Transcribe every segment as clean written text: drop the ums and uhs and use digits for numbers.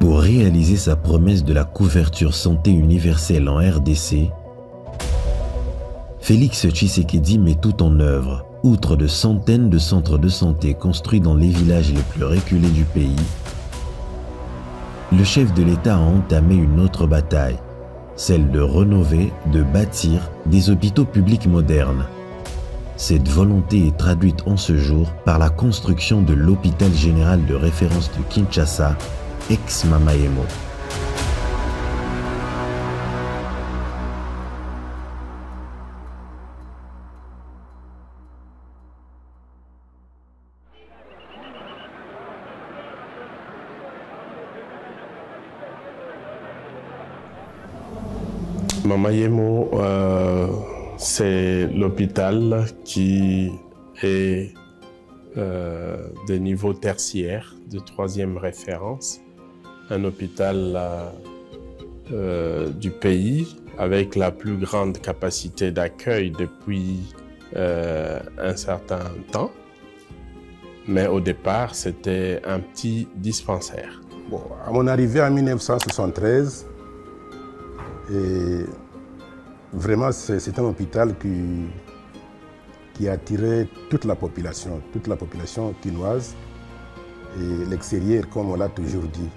Pour réaliser sa promesse de la couverture santé universelle en RDC, Félix Tshisekedi met tout en œuvre. Outre de centaines de centres de santé construits dans les villages les plus reculés du pays, le chef de l'État a entamé une autre bataille, celle de rénover, de bâtir des hôpitaux publics modernes. Cette volonté est traduite en ce jour par la construction de l'hôpital général de référence de Kinshasa, ex-Mamaemo. Mamaemo, c'est l'hôpital qui est de niveau tertiaire, de 3e référence. Un hôpital du pays avec la plus grande capacité d'accueil depuis un certain temps. Mais au départ, c'était un petit dispensaire. Bon, à mon arrivée en 1973, et vraiment, c'est un hôpital qui attirait toute la population quinoise et l'extérieur, comme on l'a toujours dit.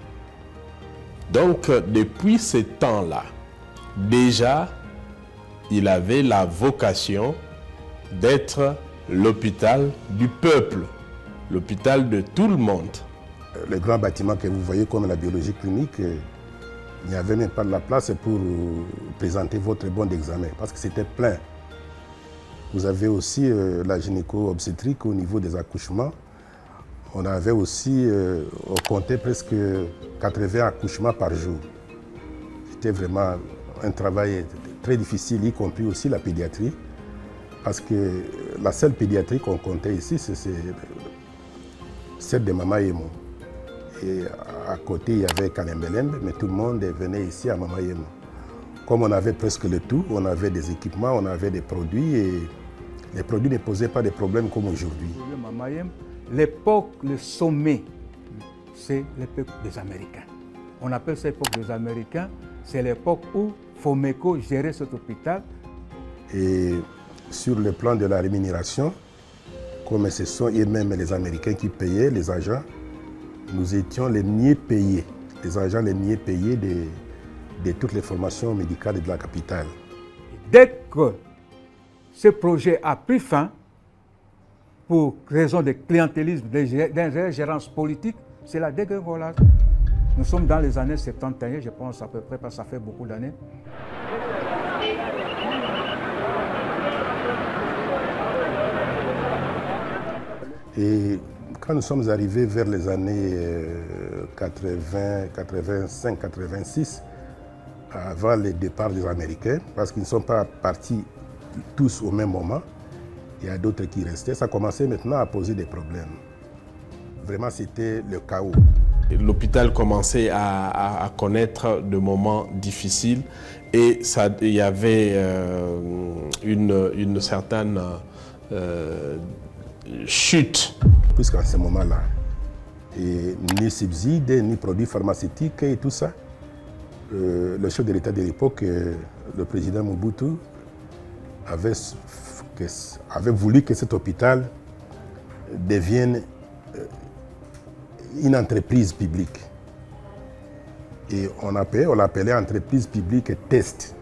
Donc, depuis ce temps-là, déjà, il avait la vocation d'être l'hôpital du peuple, l'hôpital de tout le monde. Les grands bâtiments que vous voyez comme la biologie clinique, il n'y avait même pas de la place pour présenter votre bon d'examen parce que c'était plein. Vous avez aussi la gynéco-obstétrique au niveau des accouchements. On avait aussi, on comptait presque 80 accouchements par jour. C'était vraiment un travail très difficile, y compris aussi la pédiatrie. Parce que la seule pédiatrie qu'on comptait ici, c'est celle de Mamaemo. Et à côté, il y avait Kalembelembe, mais tout le monde venait ici à Mamaemo. Comme on avait presque le tout, on avait des équipements, on avait des produits et les produits ne posaient pas de problèmes comme aujourd'hui. L'époque, le sommet, c'est l'époque des Américains. On appelle cette époque des Américains, c'est l'époque où Fomeco gérait cet hôpital. Et sur le plan de la rémunération, comme ce sont eux-mêmes les Américains qui payaient les agents, nous étions les mieux payés, les agents les mieux payés de toutes les formations médicales de la capitale. Dès que ce projet a pris fin, pour raison de clientélisme, d'ingérence politique, c'est la dégringolade. Nous sommes dans les années 71, je pense à peu près, parce que ça fait beaucoup d'années. Et quand nous sommes arrivés vers les années 80, 85, 86, avant le départ des Américains, parce qu'ils ne sont pas partis tous au même moment, il y a d'autres qui restaient, ça commençait maintenant à poser des problèmes. Vraiment, c'était le chaos. L'hôpital commençait à connaître de moments difficiles et il y avait une certaine chute. Puisqu'à ce moment-là, ni subsides, ni produits pharmaceutiques et tout ça, le chef de l'État de l'époque, le président Mobutu, avait voulu que cet hôpital devienne une entreprise publique. Et on l'appelait entreprise publique test.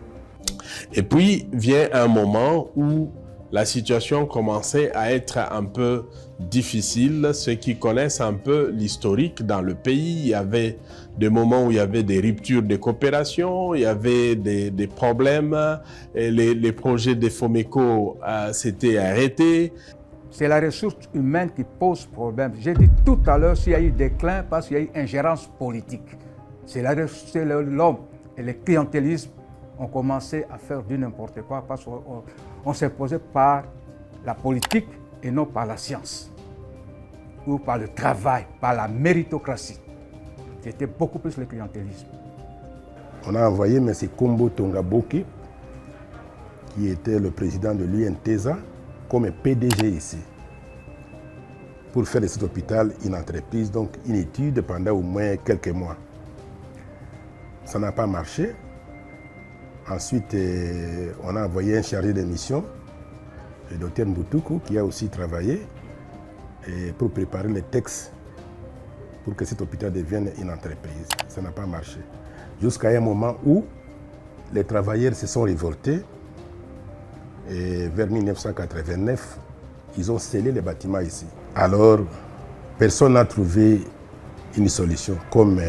Et puis vient un moment où la situation commençait à être un peu difficile. Ceux qui connaissent un peu l'historique dans le pays, il y avait des moments où il y avait des ruptures de coopération, il y avait des problèmes, et les projets de Fomeco s'étaient arrêtés. C'est la ressource humaine qui pose problème. J'ai dit tout à l'heure s'il y a eu déclin parce qu'il y a eu ingérence politique. C'est l'homme et le clientélisme ont commencé à faire du n'importe quoi parce qu'on s'est posé par la politique et non par la science ou par le travail, par la méritocratie. C'était beaucoup plus le clientélisme. On a envoyé M. Kombo Tongaboke, qui était le président de l'UNTESA, comme PDG ici, pour faire de cet hôpital une entreprise, donc une étude pendant au moins quelques mois. ça n'a pas marché. Ensuite, on a envoyé un chargé de mission, le docteur Mboutoukou, qui a aussi travaillé pour préparer les textes pour que cet hôpital devienne une entreprise. Ça n'a pas marché. Jusqu'à un moment où les travailleurs se sont révoltés et vers 1989, ils ont scellé les bâtiments ici. Alors, personne n'a trouvé une solution, comme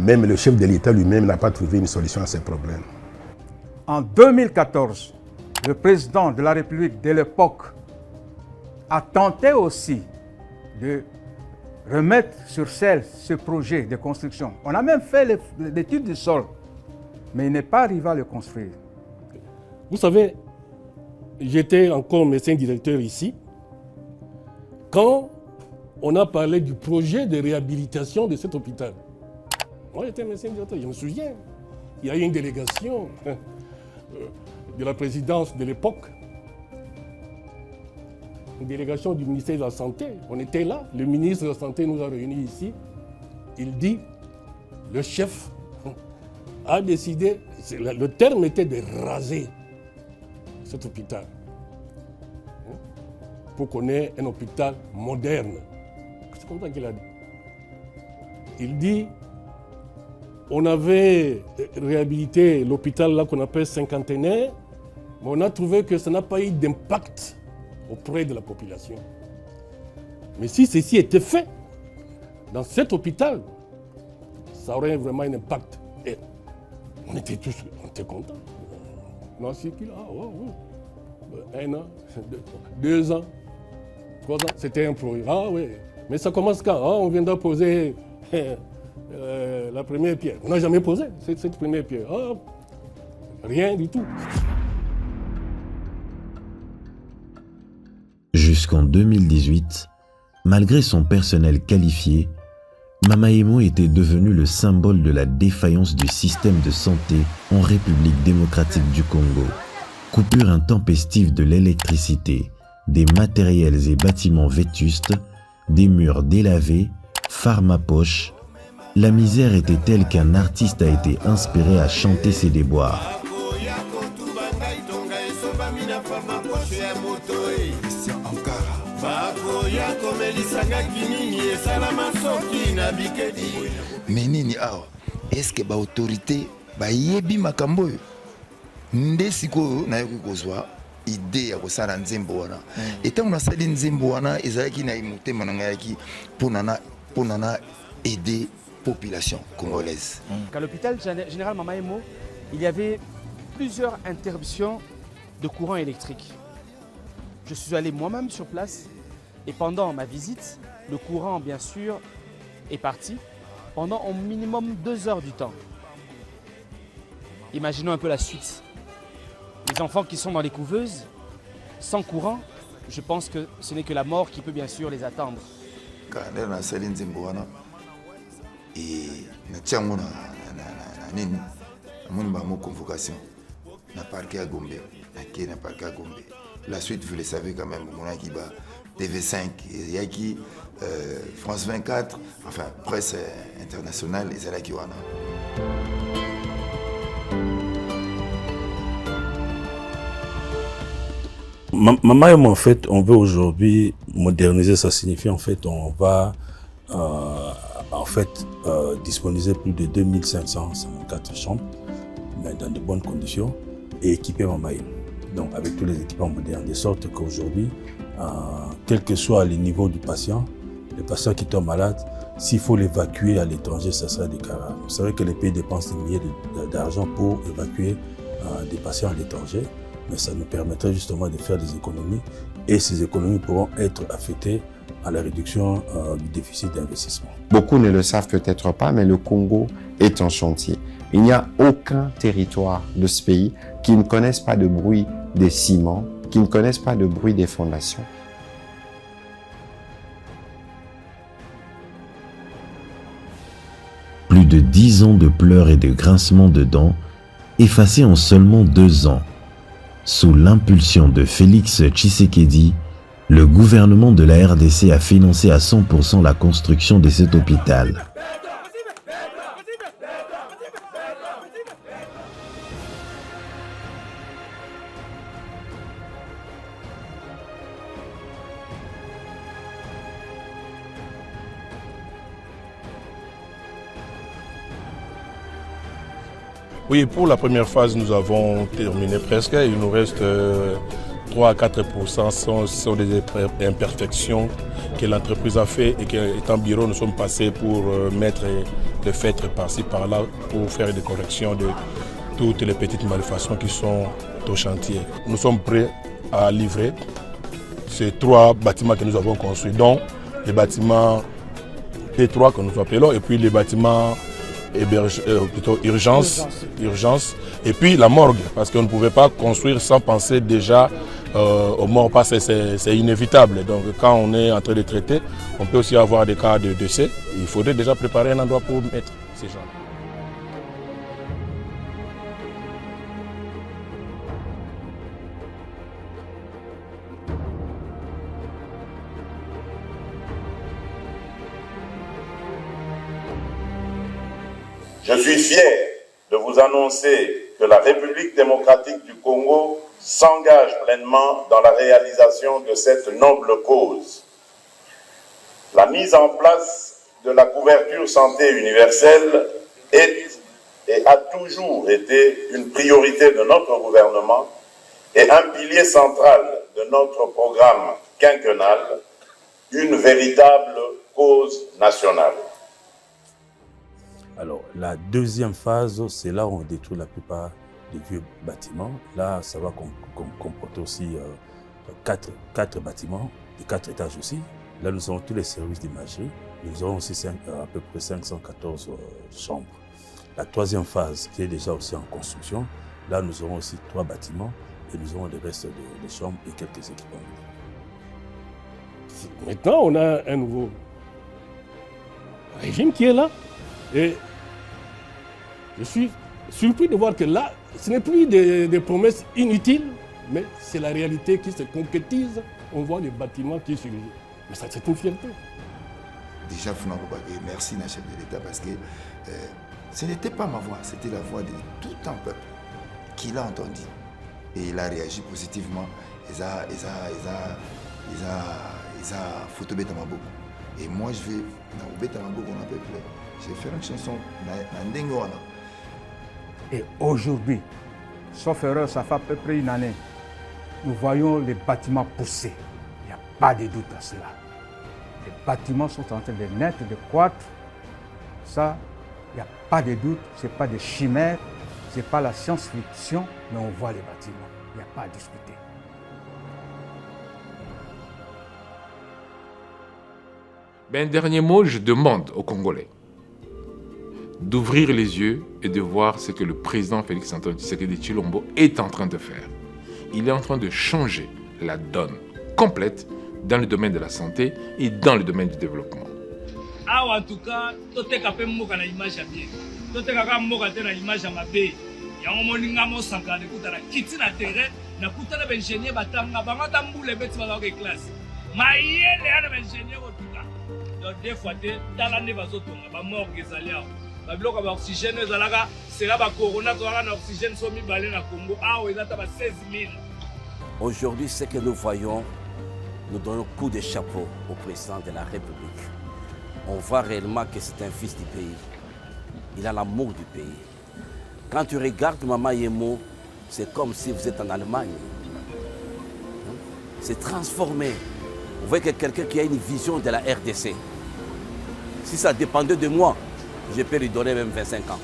même le chef de l'État lui-même n'a pas trouvé une solution à ces problèmes. En 2014, le président de la République de l'époque a tenté aussi de remettre sur selle ce projet de construction. On a même fait l'étude du sol, mais il n'est pas arrivé à le construire. Vous savez, j'étais encore médecin directeur ici, quand on a parlé du projet de réhabilitation de cet hôpital. Moi, j'étais médecin directeur, je me souviens. Il y a eu une délégation de la présidence de l'époque, une délégation du ministère de la Santé. On était là, le ministre de la Santé nous a réunis ici. Il dit, le chef a décidé, le terme était de raser cet hôpital pour qu'on ait un hôpital moderne. C'est comme ça qu'il a dit. Il dit, on avait réhabilité l'hôpital là qu'on appelle cinquantenaire, mais on a trouvé que ça n'a pas eu d'impact auprès de la population. Mais si ceci était fait dans cet hôpital, ça aurait vraiment un impact. Et on était contents. On a circulé, un an, 2 ans, 3 ans, c'était un projet. Ah oui, mais ça commence quand? On viendra poser la première pierre. On n'a jamais posé cette première pierre. Rien du tout. Jusqu'en 2018, malgré son personnel qualifié, Mamaemo était devenu le symbole de la défaillance du système de santé en République démocratique du Congo. Coupure intempestive de l'électricité, des matériels et bâtiments vétustes, des murs délavés, pharmapoches, la misère était telle qu'un artiste a été inspiré à chanter ses déboires. Mais nini awa, est-ce que ba autorité ba yebi makambo yo? Nde sikoyo na yoki kozwa idée ya kosala nzembo wana. Etango nasali nzembo wana ezalaki na motema na ngayaki ponana aider population congolaise. À l'hôpital général Mamaemo, il y avait plusieurs interruptions de courant électrique. Je suis allé moi-même sur place et pendant ma visite, le courant bien sûr est parti pendant au minimum 2 heures du temps. Imaginons un peu la suite. Les enfants qui sont dans les couveuses, sans courant, je pense que ce n'est que la mort qui peut bien sûr les attendre. Et nous avons convocation. La suite, vous le savez quand même, on a TV5, Yaki, France 24, enfin, presse internationale, et c'est là qu'il y en a. Mamaemo, en fait, on veut aujourd'hui moderniser, ça signifie en fait, on va disponibiliser plus de 2554 chambres, mais dans de bonnes conditions, et équiper Mamaemo. Donc avec tous les équipements modernes, de sorte qu'aujourd'hui, quel que soit le niveau du patient, le patient qui tombe malade, s'il faut l'évacuer à l'étranger, ça sera des cas. Vous savez que les pays dépensent des milliers d'argent pour évacuer des patients à l'étranger, mais ça nous permettrait justement de faire des économies et ces économies pourront être affectées à la réduction du déficit d'investissement. Beaucoup ne le savent peut-être pas, mais le Congo est en chantier. Il n'y a aucun territoire de ce pays qui ne connaisse pas de bruit des ciments, qui ne connaisse pas de bruit des fondations. Plus de 10 ans de pleurs et de grincements de dents, effacés en seulement 2 ans. Sous l'impulsion de Félix Tshisekedi, le gouvernement de la RDC a financé à 100% la construction de cet hôpital. Oui, pour la première phase, nous avons terminé presque. Il nous reste 3 à 4% sont des imperfections que l'entreprise a fait et qu'étant bureau, nous sommes passés pour mettre des feutres par-ci, par-là pour faire des corrections de toutes les petites malfaçons qui sont au chantier. Nous sommes prêts à livrer ces 3 bâtiments que nous avons construits, dont les bâtiments T3 que nous appelons et puis les bâtiments plutôt urgence, et puis la morgue, parce qu'on ne pouvait pas construire sans penser déjà aux morts, parce que c'est inévitable. Donc quand on est en train de traiter, on peut aussi avoir des cas de décès. Il faudrait déjà préparer un endroit pour mettre ces gens. Je suis fier de vous annoncer que la République démocratique du Congo s'engage pleinement dans la réalisation de cette noble cause. La mise en place de la couverture santé universelle est et a toujours été une priorité de notre gouvernement et un pilier central de notre programme quinquennal, une véritable cause nationale. Alors, la deuxième phase, c'est là où on détruit la plupart des vieux bâtiments. Là, ça va comporter aussi 4 bâtiments, de 4 étages aussi. Là, nous avons tous les services d'imagerie. Nous aurons aussi à peu près 514 chambres. La troisième phase, qui est déjà aussi en construction, là, nous aurons aussi 3 bâtiments et nous aurons le reste des chambres et quelques équipements. Maintenant, on a un nouveau régime qui est là. Et je suis surpris de voir que là, ce n'est plus des promesses inutiles, mais c'est la réalité qui se concrétise. On voit les bâtiments qui sont... Mais ça, c'est une fierté. Déjà, merci, chef de l'État, parce que ce n'était pas ma voix, c'était la voix de tout un peuple qui l'a entendu. Et il a réagi positivement. Il a photo Betamaboko. Et moi, je vais dans Betamaboko, on a peu près. Je vais faire une chanson dans Ndengwana. Et aujourd'hui, sauf erreur, ça fait à peu près une année, nous voyons les bâtiments pousser. Il n'y a pas de doute à cela. Les bâtiments sont en train de naître, de croître. Ça, il n'y a pas de doute, ce n'est pas des chimères, ce n'est pas la science-fiction, mais on voit les bâtiments. Il n'y a pas à discuter. Un dernier mot, je demande aux Congolais d'ouvrir les yeux et de voir ce que le président Félix Antoine Tshisekedi Tshilombo est en train de faire. Il est en train de changer la donne complète dans le domaine de la santé et dans le domaine du développement. En tout cas, tout est capable de faire image à bien. Tout est capable de faire image à ma paix. Il y a un moment où il y a un sanctuaire qui est na terrain, na kutana ingénieur batanga bangata mbule beti ba ka classe. Mayele ana ingénieur otuka. Donc des fois talande bazotonga ba mort kezalia. Ba biloko ba oxygène ezalaka, c'est là ba corona to na oxygène so mibale na Congo. Ah, ils ont 16 000. Aujourd'hui, ce que nous voyons, nous donnons coup de chapeau au président de la République. On voit réellement que c'est un fils du pays. Il a l'amour du pays. Quand tu regardes Mama Yemo, c'est comme si vous êtes en Allemagne. C'est transformé. Vous voyez que quelqu'un qui a une vision de la RDC. Si ça dépendait de moi, je peux lui donner même 25 ans.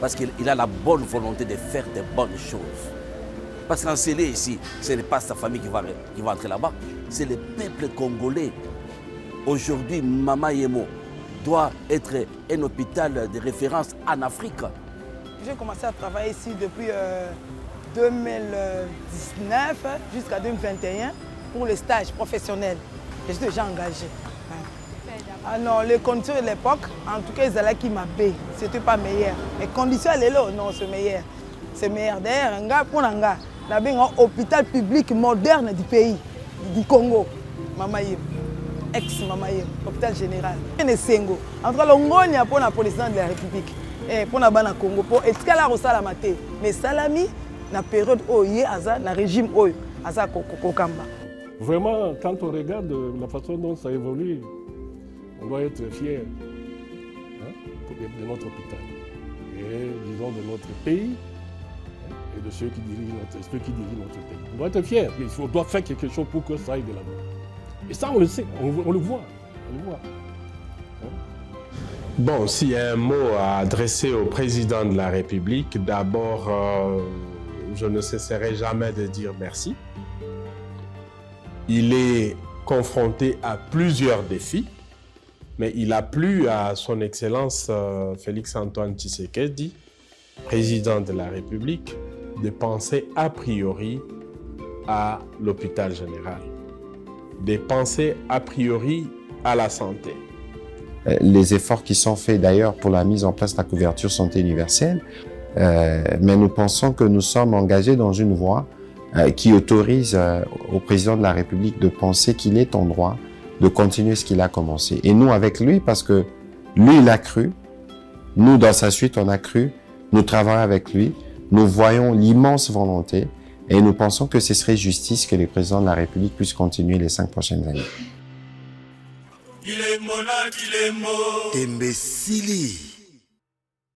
Parce qu'il a la bonne volonté de faire des bonnes choses. Parce qu'en scellé ici, ce n'est pas sa famille qui va entrer là-bas, c'est le peuple congolais. Aujourd'hui, Mama Yemo doit être un hôpital de référence en Afrique. J'ai commencé à travailler ici depuis 2019 jusqu'à 2021 pour les stages professionnels. Je suis déjà engagée. Ah non, les conditions de l'époque, en tout cas, ils qui m'appellent. C'était pas meilleur. Les conditions, elles là, non, c'est meilleur. C'est meilleur. D'ailleurs, un gars pour un gars, là, il y a un hôpital public moderne du pays, du Congo. Mama Yemo, ex-Mama Yemo, hôpital général. Il y a Sengo. En tout cas, il y a pour le président de la République. Pour le Congo. Pour est-ce qu'elle a reçu la maté? Mais Salami, la période où il y a le régime où il y a Kokamba. Vraiment, quand on regarde la façon dont ça évolue, on doit être fier de notre hôpital. disons, de notre pays et de ceux qui dirigent notre pays. On doit être fiers. On doit faire quelque chose pour que ça aille de l'avant. Et ça, on le sait, on le voit. Bon, s'il y a un mot à adresser au président de la République, d'abord, je ne cesserai jamais de dire merci. Il est confronté à plusieurs défis, mais il a plu à son Excellence Félix-Antoine Tshisekedi, président de la République, de penser a priori à l'hôpital général, de penser a priori à la santé. Les efforts qui sont faits d'ailleurs pour la mise en place de la couverture santé universelle, mais nous pensons que nous sommes engagés dans une voie qui autorise au président de la République de penser qu'il est en droit de continuer ce qu'il a commencé. Et nous avec lui, parce que lui il a cru, nous dans sa suite on a cru, nous travaillons avec lui, nous voyons l'immense volonté et nous pensons que ce serait justice que le président de la République puisse continuer les 5 prochaines années. Tembe Sili.